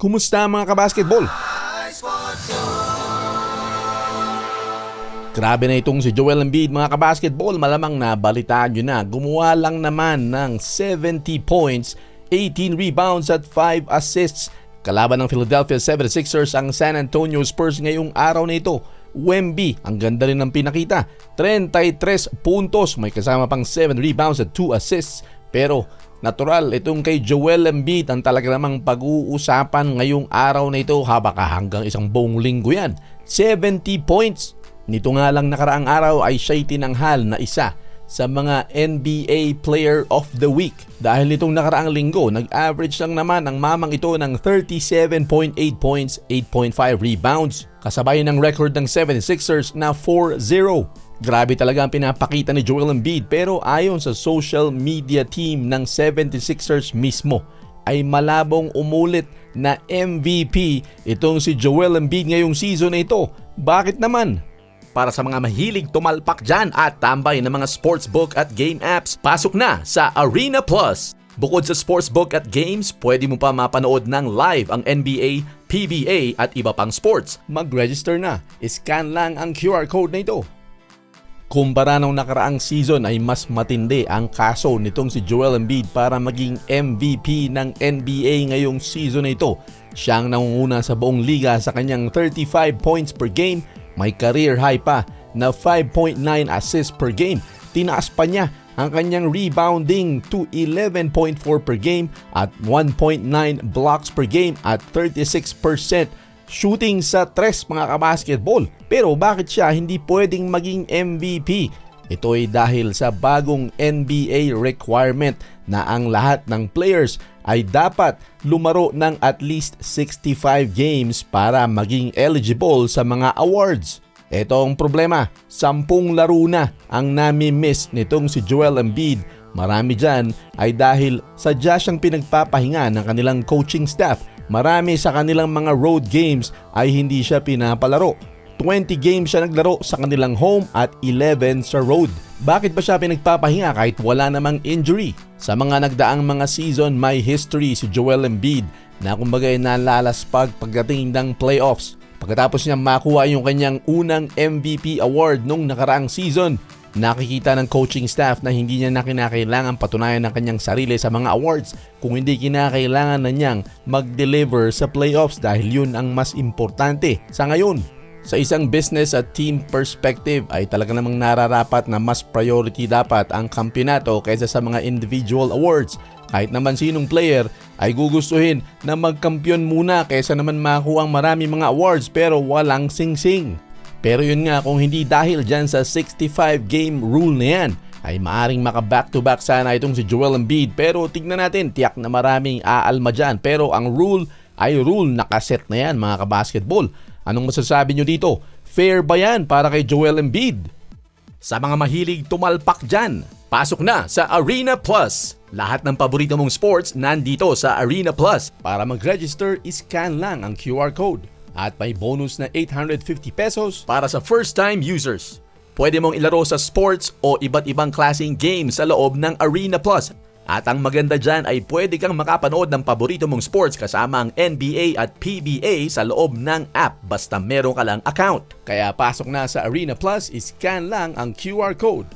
Kumusta mga kabasketball? Grabe na itong si Joel Embiid mga kabasketball. Malamang na balitaan nyo na. Gumawa lang naman ng 70 points, 18 rebounds at 5 assists. Kalaban ng Philadelphia 76ers ang San Antonio Spurs ngayong araw na ito. Wemby, ang ganda rin ng pinakita. 33 puntos, may kasama pang 7 rebounds at 2 assists. Pero natural, itong kay Joel Embiid ang talaga namang pag-uusapan ngayong araw na ito hanggang isang buong linggo yan. 70 points. Nito nga lang nakaraang araw ay siya'y tinanghal na isa sa mga NBA Player of the Week. Dahil nitong nakaraang linggo, nag-average lang naman ang mamang ito ng 37.8 points, 8.5 rebounds. Kasabay ng record ng 76ers na 4-0. Grabe talaga ang pinapakita ni Joel Embiid, pero ayon sa social media team ng 76ers mismo, ay malabong umulit na MVP itong si Joel Embiid ngayong season na ito. Bakit naman? Para sa mga mahilig tumalpak dyan at tambay ng mga sportsbook at game apps, pasok na sa Arena Plus. Bukod sa sportsbook at games, pwede mo pa mapanood ng live ang NBA, PBA at iba pang sports. Mag-register na. Scan lang ang QR code na ito. Kumpara nung nakaraang season ay mas matindi ang kaso nitong si Joel Embiid para maging MVP ng NBA ngayong season na ito. Siya ang nangunguna sa buong liga sa kanyang 35 points per game. May career high pa na 5.9 assists per game. Tinaas pa niya ang kanyang rebounding to 11.4 per game at 1.9 blocks per game at 36% shooting sa tres mga kabasketball. Pero bakit siya hindi pwedeng maging MVP? Ito ay dahil sa bagong NBA requirement na ang lahat ng players ay dapat lumaro ng at least 65 games para maging eligible sa mga awards. Ito ang problema, 10 laro na ang nami-miss nitong si Joel Embiid. Marami dyan ay dahil sadya siyang pinagpapahinga ng kanilang coaching staff. Marami sa kanilang mga road games ay hindi siya pinapalaro. 20 games siya naglaro sa kanilang home at 11 sa road. Bakit ba siya pinagpapahinga kahit wala namang injury? Sa mga nagdaang mga season, may history si Joel Embiid na kumbaga ay nalalaspag pagdating ng playoffs. Pagkatapos niya makuha yung kanyang unang MVP award nung nakaraang season, nakikita ng coaching staff na hindi niya na kinakailangan patunayan ng kanyang sarili sa mga awards kung hindi kinakailangan na niyang mag-deliver sa playoffs dahil yun ang mas importante sa ngayon. Sa isang business at team perspective ay talaga namang nararapat na mas priority dapat ang kampiyonato kaysa sa mga individual awards. Kahit naman sinong player ay gugustuhin na magkampiyon muna kaysa naman makuha ang marami mga awards pero walang sing-sing. Pero yun nga, kung hindi dahil dyan sa 65 game rule na yan, ay maaring maka back-to-back sana itong si Joel Embiid. Pero tignan natin, tiyak na maraming aalma dyan. Pero ang rule ay rule, nakaset na yan mga kabasketball. Anong masasabi nyo dito? Fair ba yan para kay Joel Embiid? Sa mga mahilig tumalpak dyan, pasok na sa Arena Plus. Lahat ng paborito mong sports nandito sa Arena Plus. Para mag-register, scan lang ang QR code. At may bonus na 850 pesos para sa first-time users. Pwede mong ilaro sa sports o iba't ibang klaseng games sa loob ng Arena Plus. At ang maganda dyan ay pwede kang makapanood ng paborito mong sports kasama ang NBA at PBA sa loob ng app basta meron ka lang account. Kaya pasok na sa Arena Plus, scan lang ang QR code.